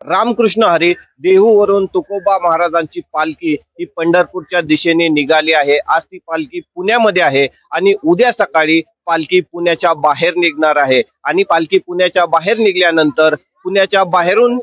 रामकृष्ण हरी देहूवरून तुकोबा महाराजांची पालखी ही पंढरपूरच्या दिशेने निघाली आहे। आज ती पालखी पुण्यामध्ये आहे आणि उद्या सकाळी पालखी पुण्याच्या बाहेर निघणार आहे आणि पालखी पुण्याच्या बाहेर निघाल्यानंतर पुण्याच्या बाहेरून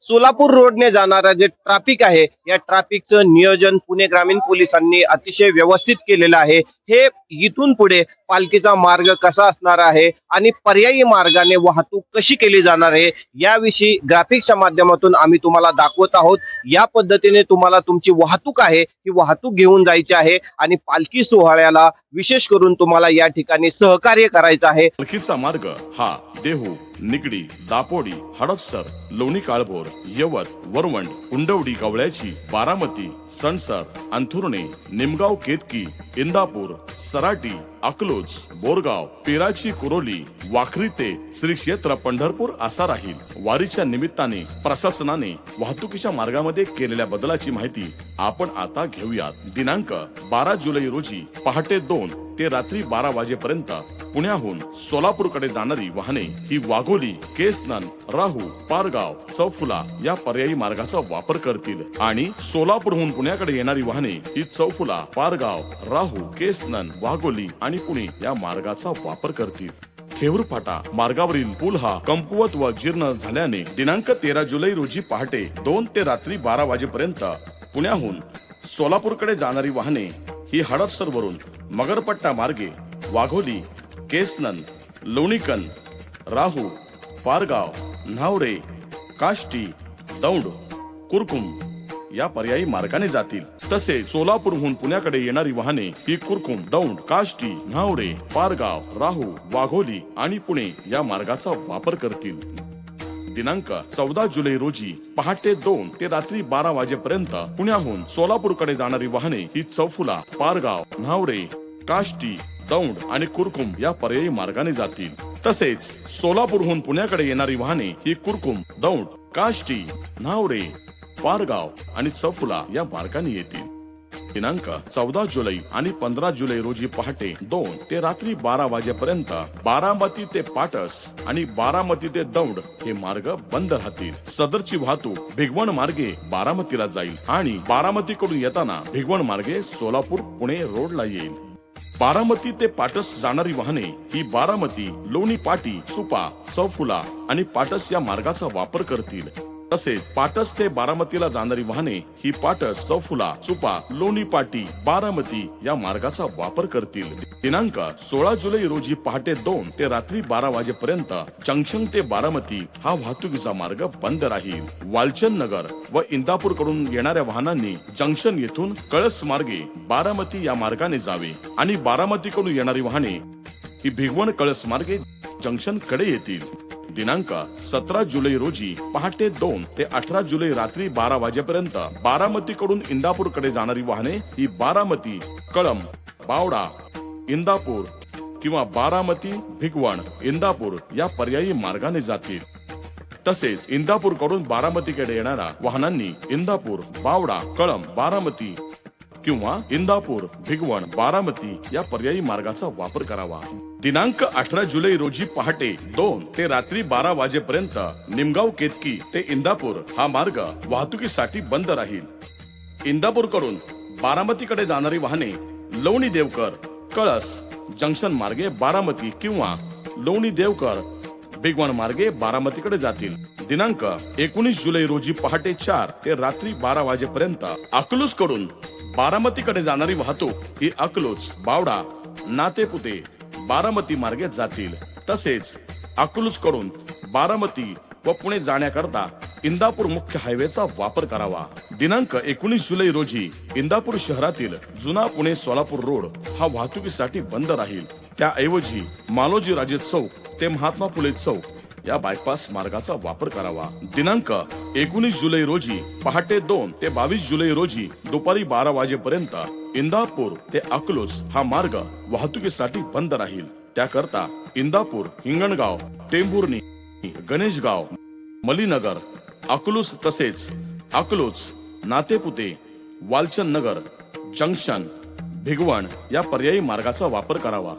सोलापूर रोडने जाणारा जे ट्रॅफिक आहे या ट्रॅफिकचं नियोजन पुणे ग्रामीण पोलिसांनी अतिशय व्यवस्थित केलेलं आहे। हे इथून पुढे पालखीचा मार्ग कसा असणार आहे आणि पर्यायी मार्गाने वाहतूक कशी केली जाणार आहे याविषयी ग्राफिक्सच्या माध्यमातून आम्ही तुम्हाला दाखवत आहोत। या पद्धतीने तुम्हाला तुमची वाहतूक आहे ही वाहतूक घेऊन जायची आहे आणि पालखी सोहळ्याला विशेष करून तुम्हाला या ठिकाणी सहकार्य करायचं आहे। पालखीचा मार्ग हा देहू, निगडी, दापोडी, हडपसर, लोणी काळभोर, यवत, वरवंड, उंडवडी, कवळ्याची, बारामती, सणसर, अंथुर्णे, निमगाव, केतकी, इंदापूर, सराटी, अकलूज, बोरगाव, पेराची, कुरोली, वाखरी ते श्री क्षेत्र पंढरपूर असा राहील। वारीच्या निमित्ताने प्रशासनाने वाहतुकीच्या मार्गामध्ये केलेल्या बदलाची माहिती आपण आता घेऊयात। दिनांक 12 जुलै रोजी पहाटे 2 ते रात्री 12 वाजेपर्यंत पुण्याहून सोलापूरकडे जाणारी वाहने ही वाघोली, केसनन, राहू, पारगाव, चौफुला या पर्यायी मार्गाचा वापर करतील आणि सोलापूरहून पुण्याकडे येणारी वाहने ही चौफुला, पारगाव, राहू, केसनन, वाघोली आणि पुणे या मार्गाचा वापर करतील। थेऊर फाटा मार्गावरील पूल हा कमकुवत व जीर्ण झाल्याने दिनांक 13 जुलै रोजी पहाटे 2 ते रात्री 12 वाजेपर्यंत पुण्याहून सोलापूरकडे जाणारी वाहने ही हडपसर वरून मगरपट्टा मार्गे वाघोली, केसनन, लोणीकन, राहू, पारगाव, न्हावरे, काष्टी, दौंड, कुरकुम या पर्यायी मार्गाने जातील। तसेच सोलापूरहून पुण्याकडे येणारी वाहने ही कुरकुम, दौंड, काष्टी, न्हावरे, पारगाव, राहू, वाघोली आणि पुणे या मार्गाचा वापर करतील। दिनांक 14 जुलै रोजी पहाटे 2 ते रात्री 12 वाजेपर्यंत पुण्याहून सोलापूरकडे जाणारी वाहने ही चौफुला, पारगाव, न्हावरे, काष्टी, दौंड आणि कुरकुम या पर्यायी मार्गाने जातील। तसेच सोलापूरहून पुण्याकडे येणारी वाहने ही कुरकुम, दौंड, काष्टी, न्हावरे, पारगाव आणि चौफुला या मार्गाने येतील। दिनांक 14 जुलै आणि 15 जुलै रोजी पहाटे 2 ते रात्री 12 वाजेपर्यंत बारामती ते पाटस आणि बारामती ते दौंड हे मार्ग बंद राहतील। सदरची वाहतूक भिगवण मार्गे बारामतीला जाईल आणि बारामतीकडून येताना भिगवण मार्गे सोलापूर पुणे रोडला येईल। बारामती ते पाटस जाणारी वाहने ही बारामती, लोणी पाटी, सुपा, चौफुला आणि पाटस या मार्गाचा वापर करतील। तसेच पाटस ते बारामतीला जाणारी वाहने ही पाटस, चौफुला, सुपा, लोणी पाटी, बारामती या मार्गाचा वापर करतील। दिनांक 16 जुलै रोजी पहाटे 2 ते रात्री 12 वाजेपर्यंत जंक्शन ते बारामती हा वाहतुकीचा मार्ग बंद राहील। वालचंद नगर व इंदापूर कडून येणाऱ्या वाहनांनी जंक्शन येथून कळस मार्गे बारामती या मार्गाने जावे आणि बारामतीकडून येणारी वाहने ही भिगवण कळस मार्गे जंक्शन कडे येतील। दिनांक 17 जुलै रोजी पहाटे 2 ते 18 जुलै रात्री 12 वाजेपर्यंत बारामतीकडून इंदापूरकडे जाणारी वाहने ही बारामती, कळंब, बावडा, इंदापूर किंवा बारामती, भिगवण, इंदापूर या पर्यायी मार्गाने जातील। तसेच इंदापूर कडून बारामतीकडे येणाऱ्या वाहनांनी इंदापूर, बावडा, कळंब, बारामती किंवा इंदापूर, भिगवण, बारामती या पर्यायी मार्गाचा वापर करावा। दिनांक 18 जुलै रोजी पहाटे 2 ते रात्री 12 वाजेपर्यंत निमगाव, केतकी ते इंदापूर हा मार्ग वाहतुकीसाठी बंद राहील। इंदापूर कडून बारामतीकडे जाणारी वाहने लोणी देवकर, कळस जंक्शन मार्गे बारामती किंवा लोणी देवकर, भिगवण मार्गे बारामतीकडे जातील। दिनांक 19 जुलै रोजी पहाटे 4 ते रात्री 12 वाजेपर्यंत अकलूज कडून बारामतीकडे जाणारी वाहतूक ही अकलूज, बावडा, नातेपुते, बारामती मार्गे जातील। तसेच अकलूज कडून बारामती व पुणे जाण्याकरता इंदापूर मुख्य हायवेचा वापर करावा। दिनांक 19 जुलै रोजी इंदापूर शहरातील जुना पुणे सोलापूर रोड हा वाहतुकीसाठी बंद राहील। त्याऐवजी मालोजी राजे चौक ते महात्मा फुले चौक या बायपास मार्गाचा वापर करावा। दिनांक 19 जुलै रोजी पहाटे 2 ते 22 जुलै रोजी दुपारी 12 वाजेपर्यंत इंदापूर ते अकलूज हा मार्ग वाहतुकीसाठी बंद राहील। त्याकरता इंदापूर, हिंगणगाव, टेंभुर्णी, गणेशगाव, मलीनगर, अकलूज तसेच अकलूज, नातेपुते, वालचंद नगर, जंक्शन, भिगवण या पर्यायी मार्गाचा वापर करावा।